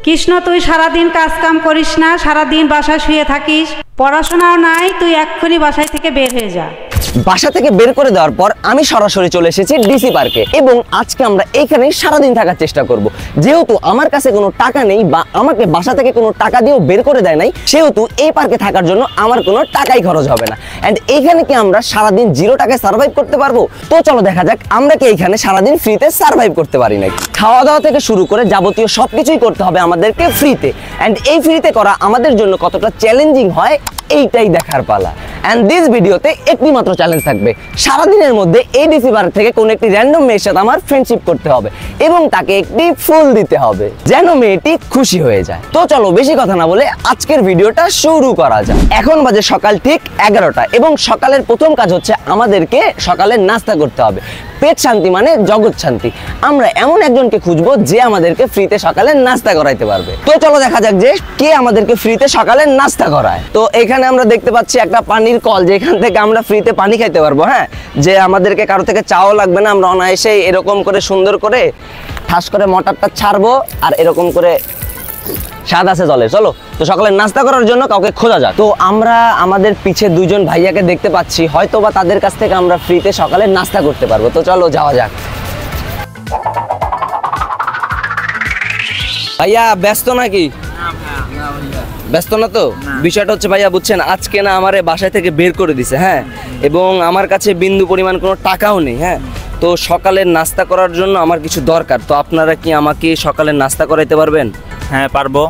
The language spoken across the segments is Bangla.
কৃষ্ণ, তুই সারাদিন কাজ কাম করিস না, সারাদিন বাসায় শুয়ে থাকিস, পড়াশোনাও নাই, তুই এক্ষুনি বাসায় থেকে বের হয়ে যা। বাসা থেকে বের করে দেওয়ার পর আমি সরাসরি চলে এসেছি ডিসি পার্কে এবং আজকে আমরা এইখানেই সারাদিন থাকার চেষ্টা করব। যেহেতু আমার কাছে কোনো টাকা নেই বা আমাকে বাসা থেকে কোনো টাকা দিয়েও বের করে দেয় নাই, সেহেতু এই পার্কে থাকার জন্য আমার কোনো টাকাই খরচ হবে না। অ্যান্ড এইখানে কি আমরা সারাদিন 0 টাকায় সার্ভাইভ করতে পারবো? তো চলো দেখা যাক আমরা কি এইখানে সারাদিন ফ্রিতে সার্ভাইভ করতে পারি নাকি। খাওয়া দাওয়া থেকে শুরু করে যাবতীয় সবকিছুই করতে হবে আমাদেরকে ফ্রিতে। অ্যান্ড এই ফ্রিতে করা আমাদের জন্য কতটা চ্যালেঞ্জিং হয় এইটাই দেখার পালা। অ্যান্ড দিস ভিডিওতে একটি মাত্র চ্যালেঞ্জ থাকবে, সারাদিনের মধ্যে এই ডিসি পার্ক থেকে কোনো একটি র্যান্ডম মেয়ের সাথে আমার ফ্রেন্ডশিপ করতে হবে এবং তাকে একটি ফুল দিতে হবে যেন মেয়েটি খুশি হয়ে যায়। তো চলো বেশি কথা না বলে আজকের ভিডিওটা শুরু করা যাক। এখন বাজে সকাল ঠিক 11টা এবং সকালের প্রথম কাজ হচ্ছে আমাদেরকে সকালের নাস্তা করতে হবে। পেট শান্তি মানে জগৎ শান্তি। আমরা এমন একজনকে খুঁজবো যে আমাদেরকে ফ্রিতে সকালের নাস্তা করাইতে পারবে। তো চলো দেখা যাক যে কে আমাদেরকে ফ্রিতে সকালের নাস্তা করায়। তো এখানে আমরা দেখতে পাচ্ছি একটা পানির কল, যেখান থেকে আমরা ফ্রিতে পানি খাইতে পারবো। হ্যাঁ, যে আমাদেরকে কারো থেকে চাও লাগবে না, আমরা অনায়াসে এরকম করে সুন্দর করে ঠাস করে মোটরটা ছাড়বো আর এরকম করে স্বাদ আছে জলে। চলো তো সকালের নাস্তা করার জন্য কাউকে খোঁজা যাক। তো আমরা আমাদের পিছে দুজন ভাইয়াকে দেখতে পাচ্ছি, হয়তো বা তাদের কাছ থেকে আমরা ফ্রিতে সকালের নাস্তা করতে পারবো। তো চলো যাওয়া যাক। ভাইয়া ব্যস্ত নাকি? ব্যস্ত না তো? বিষয়টা হচ্ছে ভাইয়া বুঝছেন, আজকে না আমারে বাসায় থেকে বের করে দিছে। হ্যাঁ, এবং আমার কাছে বিন্দু পরিমাণ কোনো টাকাও নেই। হ্যাঁ, তো সকালের নাস্তা করার জন্য আমার কিছু দরকার। তো আপনারা কি আমাকে সকালের নাস্তা করাইতে পারবেন? হ্যাঁ পারবো।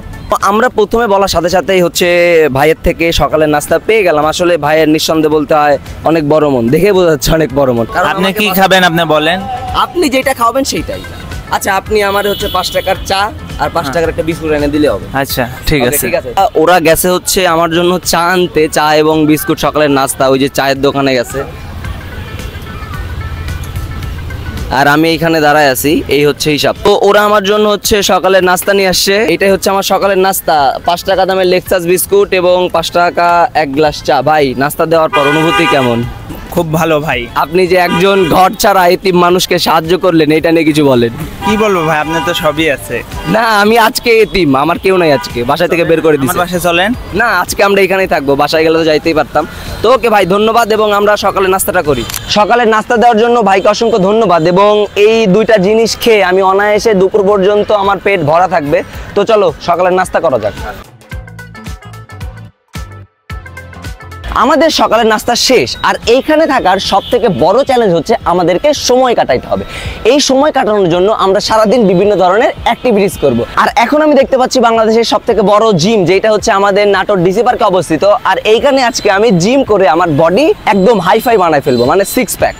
আমরা প্রথমে বলার সাথে সাথেই হচ্ছে ভাইয়ের থেকে সকালের নাস্তা পেয়ে গেলাম। আসলে ভাইয়ের নিঃসন্দেহে বলতে হয় অনেক বড় মন, দেখে বোঝা যাচ্ছে অনেক বড় মন। আপনি কি খাবেন আপনি বলেন? আপনি যেটা খাওয়াবেন সেইটাই। আচ্ছা, আপনি আমার হচ্ছে 5 টাকার চা আর 5 টাকার একটা বিস্কুট এনে দিলে হবে। আচ্ছা ঠিক আছে। ঠিক আছে। ওরা গেছে হচ্ছে আমার জন্য চা আনতে, চা এবং বিস্কুট সকালের নাস্তা, ওই যে চায়ের দোকানে গেছে। আর আমি এখানে দাঁড়ায় আছি, এই হচ্ছে হিসাব। তো ওরা আমার জন্য হচ্ছে সকালের নাস্তা নিয়ে আসছে। এটাই হচ্ছে আমার সকালের নাস্তা, 5 টাকা দামের লেক্সাস বিস্কুট এবং 5 টাকা 1 গ্লাস চা। ভাই, নাস্তা দেওয়ার পর অনুভূতি কেমন? খুব ভালো ভাই। আপনি যে একজন ঘর ছাড়া এতিম মানুষকে সাহায্য করলেন, এটা নিয়ে কিছু বলেন। কি বলবো ভাই, আপনার তো সবই আছে। না, আমি আজকে এতিম, আমার কেউ নাই, আজকে বাসা থেকে বের করে দিয়েছে। আমার বাসায় চলেন। না, আজকে আমরা এখানেই থাকবো, বাসায় গেলে তো যাইতেই পারতাম। তো ওকে ভাই, ধন্যবাদ। এবং আমরা সকালে নাস্তাটা করি। সকালের নাস্তা দেওয়ার জন্য ভাইকে অসংখ্য ধন্যবাদ। এবং এই 2টা জিনিস খেয়ে আমি অনায়াসে দুপুর পর্যন্ত আমার পেট ভরা থাকবে। তো চলো সকালের নাস্তা করা যাক। আমাদের সকালের নাস্তা শেষ, আর এইখানে থাকার সব থেকে বড় চ্যালেঞ্জ হচ্ছে আমাদেরকে সময় কাটাইতে হবে। এই সময় কাটানোর জন্য আমরা সারাদিন বিভিন্ন ধরনের অ্যাক্টিভিটিস করব। আর এখন আমি দেখতে পাচ্ছি বাংলাদেশের সব থেকে বড় জিম, যেটা হচ্ছে আমাদের নাটোর ডিসি পার্কে অবস্থিত। আর এইখানে আজকে আমি জিম করে আমার বডি একদম হাইফাই বানাই ফেলবো, মানে 6 প্যাক।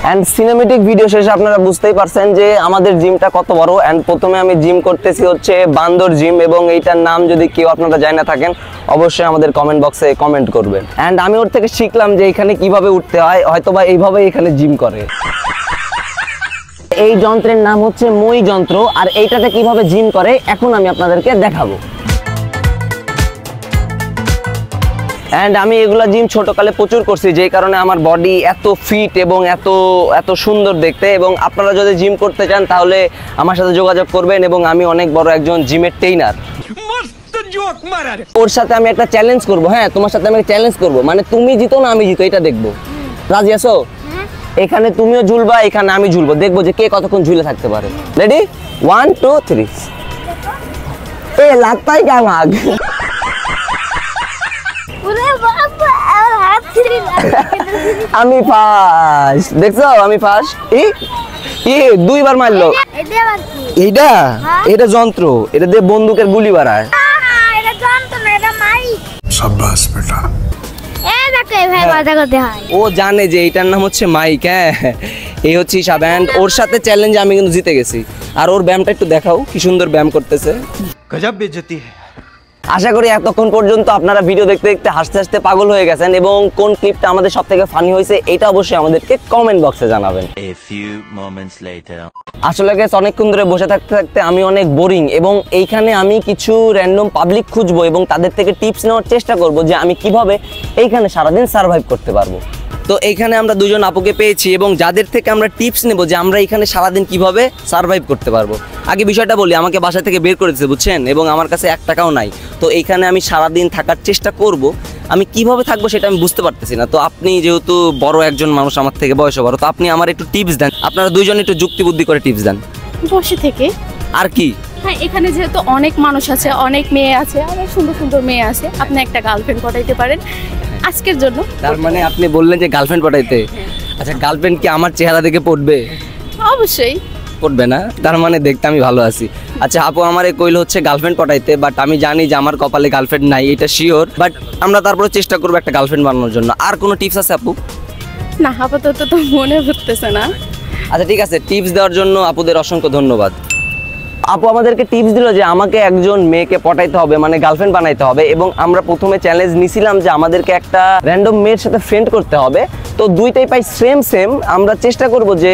অ্যান্ড সিনেমেটিক ভিডিও শেষে আপনারা বুঝতেই পারছেন যে আমাদের জিমটা কত বড়। অ্যান্ড প্রথমে আমি জিম করতেছি হচ্ছে বান্দর জিম, এবং এইটার নাম যদি কেউ আপনারা জানা না থাকেন অবশ্যই আমাদের কমেন্ট বক্সে কমেন্ট করবেন। অ্যান্ড আমি ওর থেকে শিখলাম যে এখানে কিভাবে উঠতে হয়, হয়তোবা এইভাবে এখানে জিম করে। এই যন্ত্রের নাম হচ্ছে মই যন্ত্র, আর এইটাতে কিভাবে জিম করে এখন আমি আপনাদেরকে দেখাবো। অ্যান্ড আমি এগুলা জিম ছোটকালে প্রচুর করছি, যেই কারণে আমার বডি এত ফিট এবং এত সুন্দর দেখতে। এবং আপনারা যদি জিম করতে চান তাহলে আমার সাথে যোগাযোগ করবেন, এবং আমি অনেক বড় একজন জিমের ট্রেইনার। ওর সাথে আমি একটা চ্যালেঞ্জ করব। হ্যাঁ, তোমার সাথে আমি চ্যালেঞ্জ করব, মানে তুমি জিতো না আমি জিতো, এটা দেখবো। রাজি আছো? এখানে তুমিও ঝুলবা, এখানে আমি ঝুলবো, দেখবো যে কে কতক্ষণ ঝুলে থাকতে পারে। রেডি? 1 2 3। এ লাগতাই কামাগ। আমি ফার্স্ট, দেখছো আমি ফার্স্ট। এই 2 বার মারলো। এইটা এটা যন্ত্র, এটা দিয়ে বন্দুকের গুলি বাড়ায়। এটা যন্ত্র না, এটা মাইক। শাবাশ বেটা। ভাই মজা করতে হয়। ও জানে যে এইটার নাম হচ্ছে মাইক। হ্যাঁ, এই হচ্ছে হিসাব। অ্যান্ড ওর সাথে চ্যালেঞ্জে আমি কিন্তু জিতে গেছি। আর ওর ব্যায়ামটা একটু দেখাও, কি সুন্দর ব্যায়াম করতেছে। গজব বেইজ্জতি। আশা করি এতক্ষণ পর্যন্ত আপনারা ভিডিও দেখতে দেখতে হাসতে হাসতে পাগল হয়ে গেছেন, এবং কোন ক্লিপটা আমাদের সব থেকে ফানি হয়েছে এটা অবশ্যই আমাদেরকে কমেন্ট বক্সে জানাবেন। আসলে গাইস, অনেকক্ষণ ধরে বসে থাকতে থাকতে আমি অনেক বোরিং, এবং এইখানে আমি কিছু র্যান্ডম পাবলিক খুঁজবো এবং তাদের থেকে টিপস নেওয়ার চেষ্টা করব যে আমি কিভাবে এইখানে সারাদিন সার্ভাইভ করতে পারবো। তো এইখানে আমরা দুজন আপুকে পেয়েছি এবং যাদের থেকে আমরা টিপস নেব যে আমরা এখানে সারাদিন কিভাবে সার্ভাইভ করতে পারবো। আগে বিষয়টা বলি, আমাকে বাসা থেকে বের করে দিয়েছে বুঝছেন, এবং আমার কাছে 1 টাকাও নাই। তো এইখানে আমি সারাদিন থাকার চেষ্টা করব। আমি কিভাবে থাকবো সেটা আমি বুঝতে পারতেছি না। তো আপনি যেহেতু বড় একজন মানুষ, আমার থেকে বয়সে বড়, তো আপনি আমার একটু টিপস দেন। আপনারা দুইজন একটু যুক্তি বুদ্ধি করে টিপস দেন। বসে থেকে আর কি? হ্যাঁ, এখানে যেহেতু অনেক মানুষ আছে, অনেক মেয়ে আছে, অনেক সুন্দর সুন্দর মেয়ে আছে, আপনি একটা গার্লফ্রেন্ড পটাইতে পারেন আজকের জন্য। তার মানে আপনি বললেন যে গার্লফ্রেন্ড পটাইতে। আচ্ছা, গার্লফ্রেন্ড কি আমার চেহারা দেখে পড়বে? অবশ্যই পড়বে না, তার মানে দেখতে আমি ভালো আছি। আচ্ছা আপু আমারে কইল হচ্ছে গার্লফ্রেন্ড পটাইতে, বাট আমি জানি যে আমার কপালে গার্লফ্রেন্ড নাই, এটা শিওর। বাট আমরা তারপরে চেষ্টা করবো একটা গার্লফ্রেন্ড বানানোর জন্য। আর কোনো টিপস আছে আপু? না, আপাতত তো মনে হতেছে না। আচ্ছা ঠিক আছে, টিপস দেওয়ার জন্য আপুদের অসংখ্য ধন্যবাদ। আপু আমাদেরকে টিপস দিল যে আমাকে একজন মেয়েকে পটাইতে হবে, মানে গার্লফ্রেন্ড বানাইতে হবে, এবং আমরা প্রথমে চ্যালেঞ্জ নিছিলাম যে আমাদেরকে একটা র্যান্ডম মেয়ের সাথে ফ্রেন্ড করতে হবে। তো দুইটাই পাই সেম। আমরা চেষ্টা করব যে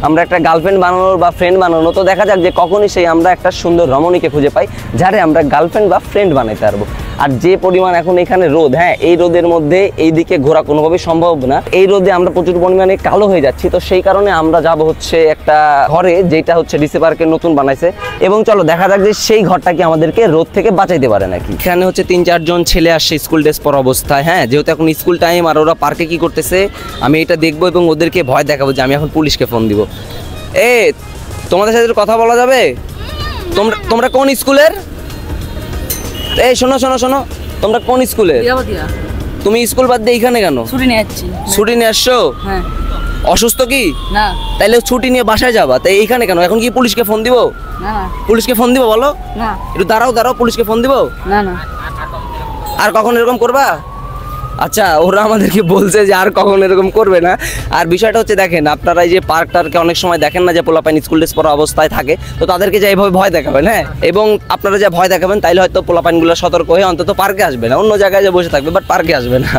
আমরা একটা গার্লফ্রেন্ড বানানোর বা ফ্রেন্ড বানানো। তো দেখা যাক যে কখনই সেই আমরা একটা সুন্দর রমণীকে খুঁজে পাই যারে আমরা গার্লফ্রেন্ড বা ফ্রেন্ড বানাইতে পারবো। আর যে পরিমাণ এখন এখানে রোদ, হ্যাঁ এই রোদের মধ্যে এইদিকে ঘোরা কোনোভাবেই সম্ভব না। এই রোদে আমরা প্রচুর পরিমাণে কালো হয়ে যাচ্ছি। তো সেই কারণে আমরা যাব হচ্ছে একটা ঘরে, যেটা হচ্ছে ডিসি পার্কে নতুন বানাইছে, এবং চলো দেখা যাক যে সেই ঘরটা কি আমাদেরকে রোদ থেকে বাঁচাইতে পারে নাকি। এখানে হচ্ছে 3-4 জন ছেলে আসছে স্কুল ড্রেস পরা অবস্থায়। হ্যাঁ, যেহেতু এখন স্কুল টাইম আর ওরা পার্কে কি করতেছে আমি এটা দেখবো এবং ওদেরকে ভয় দেখাবো যে আমি এখন পুলিশকে ফোন দিব। তোমাদের সাথে কথা বলা যাবে? তোমরা কোন স্কুলের? শোনো, তোমরা কোন স্কুলের? তুমি স্কুল বাদ দিয়ে এখানে কেন? ছুটি নিয়ে আসছো? হ্যাঁ। অসুস্থ কি? না। তাইলে ছুটি নিয়ে বাসায় যাবা, তাই এইখানে কেন? এখন কি পুলিশকে ফোন দিব? না। পুলিশকে ফোন দিব? বলো না। একটু দাঁড়াও, পুলিশকে ফোন দিব? না। আর কখন এরকম করবা? আচ্ছা, ওরা আমাদেরকে বলছে যে আর কখন এরকম করবে না। আর বিষয়টা হচ্ছে দেখেন, আপনারা এই যে পার্কটারকে অনেক সময় দেখেন না যে পোলাপাইন স্কুল ড্রেস পরা অবস্থায় থাকে, তো তাদেরকে যে এইভাবে ভয় দেখাবেন, হ্যাঁ, এবং আপনারা যে ভয় দেখাবেন তাইলে হয়তো পোলাপাইনগুলো সতর্ক হয়ে অন্তত পার্কে আসবে না, অন্য জায়গায় যে বসে থাকবে, বাট পার্কে আসবে না।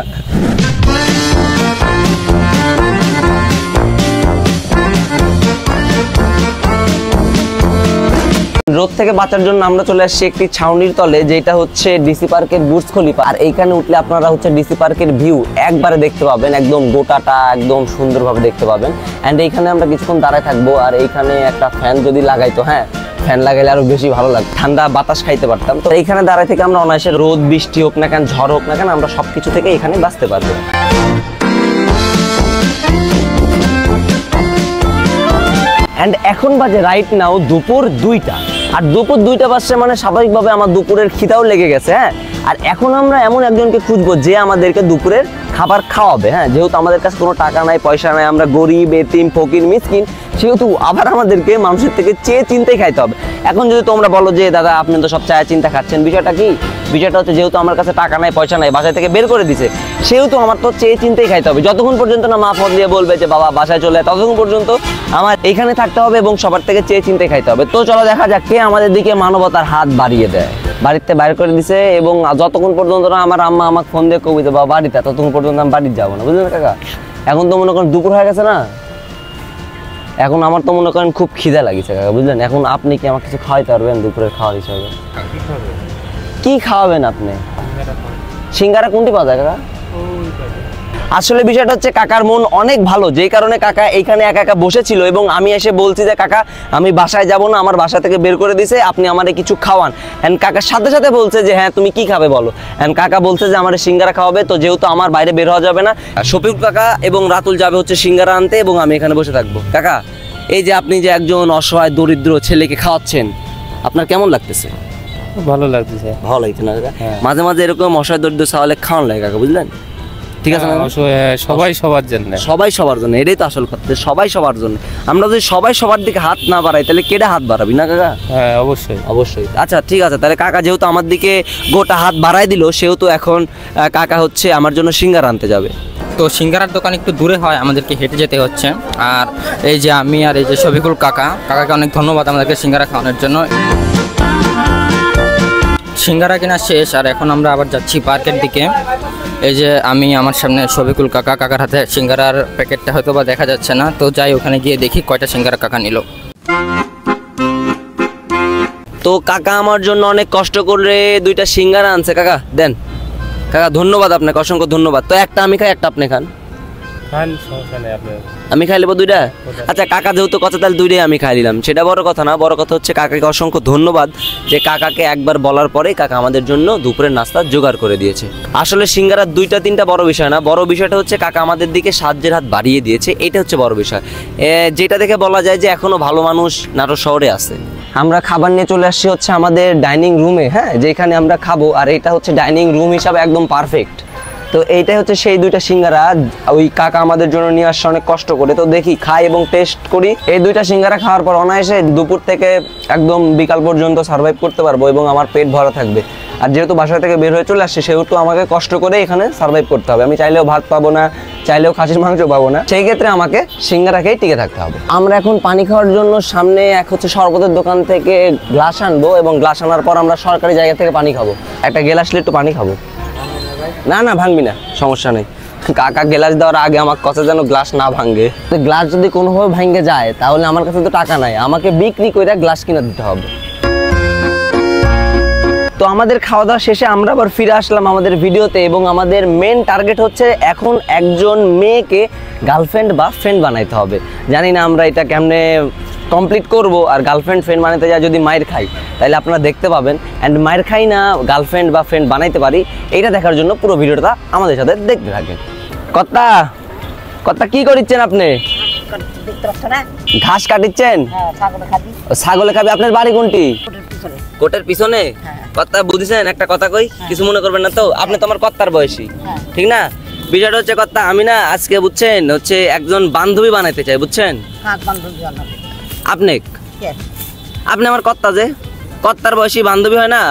রোদ থেকে বাঁচার জন্য আমরা চলে আসছি একটি ছাউনির তলে, যেটা হচ্ছে ডিসি পার্কের বুর্জ খলিফা। আর এইখানে উঠলে আপনারা হচ্ছে ডিসি পার্কের ভিউ একবারে দেখতে পাবেন, একদম গোটাটা একদম সুন্দরভাবে দেখতে পাবেন। অ্যান্ড এইখানে আমরা কিছুক্ষণ দাঁড়ায় থাকবো। আর এইখানে একটা ফ্যান যদি লাগাইতো, হ্যাঁ ফ্যান লাগাইলে আরো বেশি ভালো লাগতো, ঠান্ডা বাতাস খাইতে পারতাম। তো এইখানে দাঁড়ায় থেকে আমরা অনায়াসে রোদ বৃষ্টি হোক না কেন, ঝড় হোক না কেন, আমরা সবকিছু থেকে এখানে বাঁচতে পারবো। অ্যান্ড এখন বাজে রাইট নাও দুপুর 2টা, আর দুপুর 2টা বাজছে মানে স্বাভাবিকভাবে আমার দুপুরের খিদাও লেগে গেছে। হ্যাঁ, আর এখন আমরা এমন একজনকে খুঁজবো যে আমাদেরকে দুপুরের খাবার খাওয়াবে। হ্যাঁ, যেহেতু আমাদের কাছে কোনো টাকা নাই, পয়সা নাই, আমরা গরিব, এতিম, ফকির, মিসকিন, সেহেতু আবার আমাদেরকে মানুষের থেকে চেয়ে চিন্তাই খাইতে হবে। এখন যদি তোমরা বলো যে দাদা আপনি তো সব চায় চিন্তা খাচ্ছেন, বিষয়টা কি? বিষয়টা হচ্ছে যেহেতু আমার কাছে টাকা নাই, পয়সা নাই, বাসায় থেকে বের করে দিছে, সেহেতু আমার তো চেয়ে চিন্তাই খাইতে হবে। যতক্ষণ পর্যন্ত না মা ফোন দিয়ে বলবে যে বাবা বাসায় চলে, ততক্ষণ পর্যন্ত আমার এখানে থাকতে হবে এবং সবার থেকে চেয়ে চিন্তাই খাইতে হবে। তো চলো দেখা যাক কে আমাদের দিকে মানবতার হাত বাড়িয়ে দেয়। বাড়িতে বাইর করে দিছে, এবং যতক্ষণ পর্যন্ত না আমার আম্মা আমাকে ফোন দিয়ে কবিতা বা বাড়িতে, ততক্ষণ পর্যন্ত আমি বাড়িতে যাবো না, বুঝলেন কাকা? এখন তো মনে করেন দুপুর হয়ে গেছে না, এখন আমার তো মনে করেন খুব খিদা লাগিছে কাকা, বুঝলেন? এখন আপনি কি আমাকে কিছু খাওয়াইতে পারবেন দুপুরের খাওয়ার হিসাবে? কি খাওয়াবেন আপনি? সিঙ্গারা কোনটি পাওয়া যায় কাকা? আসলে বিষয়টা হচ্ছে কাকার মন অনেক ভালো, যেই কারণে কাকা এইখানে একা একা বসেছিল, এবং আমি এসে বলছি যে কাকা আমি বাসায় যাব না, আমার বাসা থেকে বের করে দিছে, আপনি আমারে কিছু খাওয়ান। এন্ড কাকার সাথে সাথে বলছে যে হ্যাঁ তুমি কি খাবে বলো। এন্ড কাকা বলছে যে আমার সিঙ্গারা খাওয়াবে। তো যেহেতু আমার বাইরে বের হওয়া যাবে না, শফিক কাকা এবং রাতুল যাবে হচ্ছে সিঙ্গারা আনতে, এবং আমি এখানে বসে থাকবো। কাকা, এই যে আপনি যে একজন অসহায় দরিদ্র ছেলেকে খাওয়াচ্ছেন, আপনার কেমন লাগতেছে? ভালো লাগতেছে। ভালো লাগছে না কাকা? মাঝে মাঝে এরকম অসহায় দরিদ্র ছাওয়ালে খাওয়ান লাগে কাকা, বুঝলেন? ঠিক আছে না? সবাই সবার জন্য, সবাই সবার জন্য, এটাই তো আসল কথা, সবাই সবার জন্য। আমরা যদি সবাই সবার দিকে হাত না বাড়াই তাহলে কেডা হাত বাড়াবি না কাকা? হ্যাঁ অবশ্যই অবশ্যই। আচ্ছা ঠিক আছে, তাহলে কাকা যেহেতু আমার দিকে গোটা হাত বাড়াই দিল, সেহেতু এখন কাকা হচ্ছে আমার জন্য সিঙ্গারা আনতে যাবে। তো সিঙ্গারার দোকান একটু দূরে হয়, আমাদেরকে হেঁটে যেতে হচ্ছে। আর এই যে আমি আর এই যে শফিকুল কাকাকে অনেক ধন্যবাদ আমাদেরকে সিঙ্গারা খাওয়ানোর জন্য। সিঙ্গারা কেনা শেষ, আর এখন আমরা আবার যাচ্ছি পার্কের দিকে। এই যে আমি, আমার সামনে শফিকুল কাকার হাতে সিঙ্গারার প্যাকেটটা হয়তো বা দেখা যাচ্ছে না, তো যাই ওখানে গিয়ে দেখি কয়টা সিঙ্গারা কাকা নিল। তো কাকা আমার জন্য অনেক কষ্ট করে 2টা সিঙ্গারা আনছে, কাকা দেন। কাকা ধন্যবাদ আপনাকে, অসংখ্য ধন্যবাদ। তো একটা আমি খাই, একটা আপনি খান। খান, সমস্যা নেই আপনার। আমি খাই নেবো দুইটা? আচ্ছা কাকা যেহেতু কথা, তাহলে দুইটাই আমি খাই নিলাম, সেটা বড় কথা না। বড় কথা হচ্ছে কাকাকে অসংখ্য ধন্যবাদ যে কাকাকে একবার বলার পরে কাকা আমাদের জন্য দুপুরের নাস্তা জোগাড় করে দিয়েছে। আসলে সিঙ্গারার দুইটা তিনটা বড় বিষয় না, বড় বিষয়টা হচ্ছে কাকা আমাদের দিকে সাহায্যের হাত বাড়িয়ে দিয়েছে, এটা হচ্ছে বড় বিষয়। যেটা দেখে বলা যায় যে এখনো ভালো মানুষ নাটোর শহরে আছে। আমরা খাবার নিয়ে চলে আসছি হচ্ছে আমাদের ডাইনিং রুমে, হ্যাঁ, যেখানে আমরা খাবো। আর এটা হচ্ছে ডাইনিং রুম হিসাবে একদম পারফেক্ট। তো এইটাই হচ্ছে সেই দুইটা সিঙ্গারা ওই কাকা আমাদের জন্য নিয়ে আসছে অনেক কষ্ট করে। তো দেখি খাই এবং টেস্ট করি। এই দুইটা সিঙ্গারা খাওয়ার পর অনায়াসে দুপুর থেকে একদম বিকাল পর্যন্ত সার্ভাইভ করতে পারবো এবং আমার পেট ভরা থাকবে। আর যেহেতু বাসা থেকে বের হয়ে চলে আসছে, সেহেতু আমাকে কষ্ট করে এখানে সার্ভাইভ করতে হবে। আমি চাইলেও ভাত পাবো না, চাইলেও খাসির মাংস পাবো না, সেই ক্ষেত্রে আমাকে সিঙ্গারা খেয়ে টিকে থাকতে হবে। আমরা এখন পানি খাওয়ার জন্য সামনে এক হচ্ছে শরবতের দোকান থেকে গ্লাস আনবো এবং গ্লাস আনার পর আমরা সরকারি জায়গা থেকে পানি খাবো। একটা গ্লাস নিয়ে একটু পানি খাবো। না না ভাঙবি না, সমস্যা নেই। কাকা গ্লাস দেওয়ার আগে আমার কথা যেন গ্লাস না ভাঙে। গ্লাস যদি কোনোভাবে ভাঙে যায় তাহলে আমার কাছে তো টাকা নাই, আমাকে বিক্রি করে গ্লাস কিনে দিতে হবে। তো আমাদের খাওয়া দাওয়া শেষে আমরা আবার ফিরে আসলাম আমাদের ভিডিওতে এবং আমাদের মেন টার্গেট হচ্ছে এখন একজন মেয়েকে গার্লফ্রেন্ড বা ফ্রেন্ড বানাইতে হবে। জানি না আমরা এটা কেমনে কমপ্লিট করব। আর গার্লফ্রেন্ড ফ্রেন্ড বানাইতে যা যদি মায়ের খাই তাহলে আপনারা দেখতে পাবেন। অ্যান্ড মায়ের খাই না গার্লফ্রেন্ড বা ফ্রেন্ড বানাইতে পারি, এইটা দেখার জন্য পুরো ভিডিওটা আমাদের সাথে দেখতে থাকেন। কর্তা কর্তা কি করিচ্ছেন আপনি? ঘাস কাটিচ্ছেন? ছাগলে খাবি। আপনার বাড়ি কোনটি? কোটের পিছনে। কর্তা বুঝছেন একটা কথা কই, কিছু মনে করবেন না তো? আপনি তো আমার কর্তার বয়সী, ঠিক না? বিষয়টা হচ্ছে কর্তা, আমি না আজকে বুঝছেন হচ্ছে একজন বান্ধবী বানাইতে চাই, বুঝছেন? আপনি আপনি আমার কর্তা, যে কর্তার বয়সী বান্ধবী হয় না?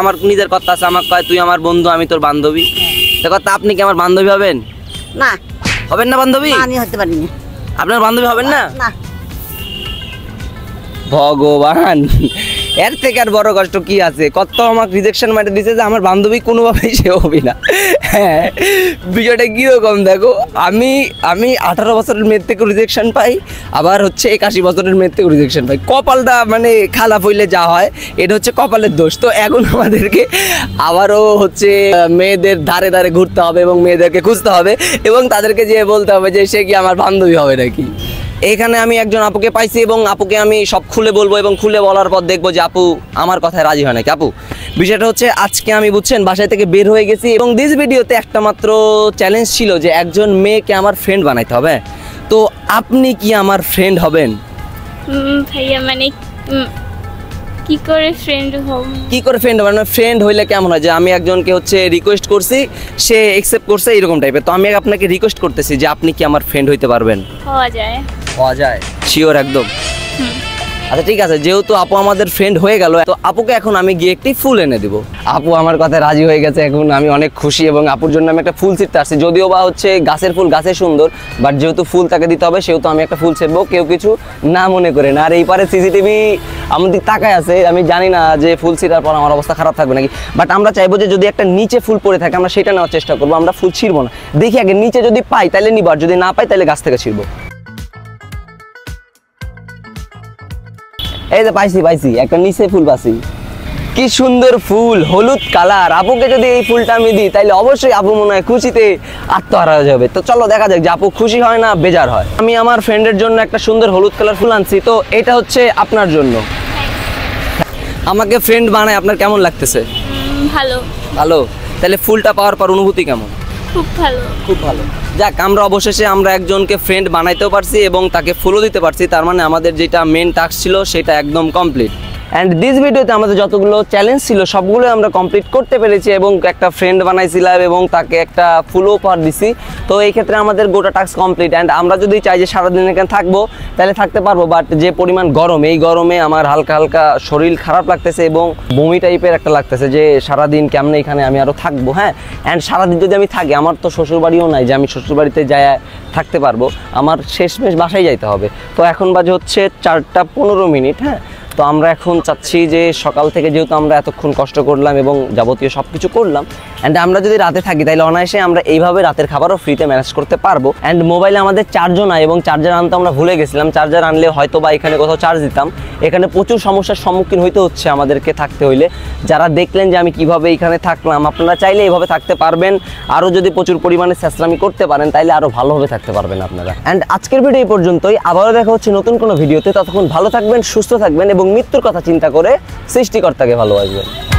আমার নিজের কর্তা আছে, আমাকে কয় তুই আমার বন্ধু, আমি তোর বান্ধবী। তো কর্তা আপনি কি আমার বান্ধবী হবেন? না। হবেন না বান্ধবী? আমি হতে পারি না। আপনার বান্ধবী হবেন না? না। ভগবান, এর থেকে আর বড় কষ্ট কি আছে? কত আমাকে রিজেকশন মাইটে দিছে যে আমার বান্ধবী কোনোভাবেই সে হবি না। হ্যাঁ, বিষয়টা কীরকম দেখো, আমি 18 বছরের মেয়ের থেকে রিজেকশন পাই, আবার হচ্ছে 81 বছরের মেয়ের থেকে রিজেকশন পাই। কপালটা মানে খালা হইলে যা হয়, এটা হচ্ছে কপালের দোষ। তো এখন আমাদেরকে আবারও হচ্ছে মেয়েদের ধারে ধারে ঘুরতে হবে এবং মেয়েদেরকে খুঁজতে হবে এবং তাদেরকে যেয়ে বলতে হবে যে সে কি আমার বান্ধবী হবে নাকি। এখানে আমি একজন আপুকে পাইছি এবং আপুকে আমি সব খুলে বলবো এবং খুলে বলার পর দেখবো যে আপু আমার কথায় রাজি হয় নাকি। আপু, বিষয়টা হচ্ছে আজকে আমি বুঝছেন বাসায় থেকে বের হয়ে গেছি এবং দিস ভিডিওতে একটা মাত্র চ্যালেঞ্জ ছিল যে একজন মেয়েকে আমার ফ্রেন্ড বানাইতে হবে। তো আপনি কি আমার ফ্রেন্ড হবেন? ভাইয়া মানে কি করে ফ্রেন্ড হব? কি করে ফ্রেন্ড হবে? মানে ফ্রেন্ড হইলে কেমন হয় যে আমি একজনকে হচ্ছে রিকোয়েস্ট করছি, সে অ্যাকসেপ্ট করছে, এরকম টাইপের। তো আমি আপনাকে রিকোয়েস্ট করতেছি যে আপনি কি আমার ফ্রেন্ড হইতে পারবেন? হওয়া যায়। হওয়া যায়? শিওর একদম? আচ্ছা ঠিক আছে, যেহেতু আপু আমাদের ফ্রেন্ড হয়ে গেল, তো আপুকে এখন আমি গিয়ে একটি ফুল এনে দিব। আপু আমার কথায় রাজি হয়ে গেছে, এখন আমি অনেক খুশি এবং আপুর জন্য আমি একটা ফুল ছিঁড়তে আসছি। যদিও বা হচ্ছে গাছের ফুল গাছে সুন্দর, বাট যেহেতু ফুল তাকে দিতে হবে সেহেতু আমি একটা ফুল ছিঁড়বো, কেউ কিছু না মনে করে না। আর এই পারে সিসিটিভি আমাদের তাকায় আছে, আমি জানি না যে ফুল ছিঁড়ার পর আমার অবস্থা খারাপ থাকবে নাকি, বাট আমরা চাইবো যে যদি একটা নিচে ফুল পড়ে থাকে আমরা সেটা নেওয়ার চেষ্টা করবো। আমরা ফুল ছিঁড়বো না, দেখি আগে নিচে যদি পাই তাহলে নিব, আর যদি না পাই তাহলে গাছ থেকে ছিঁড়বো। এই যে পাইছি একটা নিচে ফুল পাইছি, কি সুন্দর ফুল, হলুদ কালার। আপুকে যদি এই ফুলটা আমি দিই তাহলে অবশ্যই আপু মনে হয় খুশিতে আত্মহারা হয়ে যাবে। তো চলো দেখা যাক যে আপু খুশি হয় না বেজার হয়। আমি আমার ফ্রেন্ডের জন্য একটা সুন্দর হলুদ কালার ফুল আনছি, তো এটা হচ্ছে আপনার জন্য। আমাকে ফ্রেন্ড বানায় আপনার কেমন লাগতেছে? ভালো। ভালো? তাহলে ফুলটা পাওয়ার পর অনুভূতি কেমন? খুব ভালো। খুব ভালো। যাক, আমরা অবশেষে আমরা একজনকে ফ্রেন্ড বানাইতেও পারছি এবং তাকে ফলো দিতে পারছি, তার মানে আমাদের যেটা মেন টাস্ক ছিল সেটা একদম কমপ্লিট। অ্যান্ড দিস ভিডিওতে আমাদের যতগুলো চ্যালেঞ্জ ছিল সবগুলো আমরা কমপ্লিট করতে পেরেছি এবং একটা ফ্রেন্ড বানাইছিলাম এবং তাকে একটা ফুলও পার দিছি। তো এই ক্ষেত্রে আমাদের গোটা টাস্ক কমপ্লিট। অ্যান্ড আমরা যদি চাই যে সারাদিন এখানে থাকবো তাহলে থাকতে পারবো, বাট যে পরিমাণ গরম, এই গরমে আমার হালকা হালকা শরীর খারাপ লাগতেছে এবং বমি টাইপের একটা লাগতেছে যে সারাদিন কেমনে এখানে আমি আরও থাকবো। হ্যাঁ, অ্যান্ড সারাদিন যদি আমি থাকি, আমার তো শ্বশুরবাড়িও নাই যে আমি শ্বশুরবাড়িতে যায় থাকতে পারবো, আমার শেষমেশ বাসায় যাইতে হবে। তো এখন বাজে হচ্ছে 4টা 15 মিনিট। হ্যাঁ, তো আমরা এখন চাচ্ছি যে সকাল থেকে যেহেতু আমরা এতক্ষণ কষ্ট করলাম এবং যাবতীয় সব কিছু করলাম, অ্যান্ড আমরা যদি রাতে থাকি তাহলে অনায়াসে আমরা এইভাবে রাতের খাবারও ফ্রিতে ম্যানেজ করতে পারবো। অ্যান্ড মোবাইলে আমাদের চার্জও নাই এবং চার্জার আনতে আমরা ভুলে গেছিলাম। চার্জার আনলে হয়তো বা এখানে কোথাও চার্জ দিতাম। এখানে প্রচুর সমস্যার সম্মুখীন হইতে হচ্ছে আমাদেরকে থাকতে হইলে। যারা দেখলেন যে আমি কিভাবে এখানে থাকলাম, আপনারা চাইলে এইভাবে থাকতে পারবেন। আরও যদি প্রচুর পরিমাণে চেষ্টামি করতে পারেন তাইলে আরও ভালোভাবে থাকতে পারবেন আপনারা। অ্যান্ড আজকের ভিডিও এই পর্যন্তই, আবারও দেখা হচ্ছে নতুন কোনো ভিডিওতে। ততক্ষণ ভালো থাকবেন, সুস্থ থাকবেন এবং মৃত্যুর কথা চিন্তা করে সৃষ্টিকর্তাকে ভালোবাসবেন।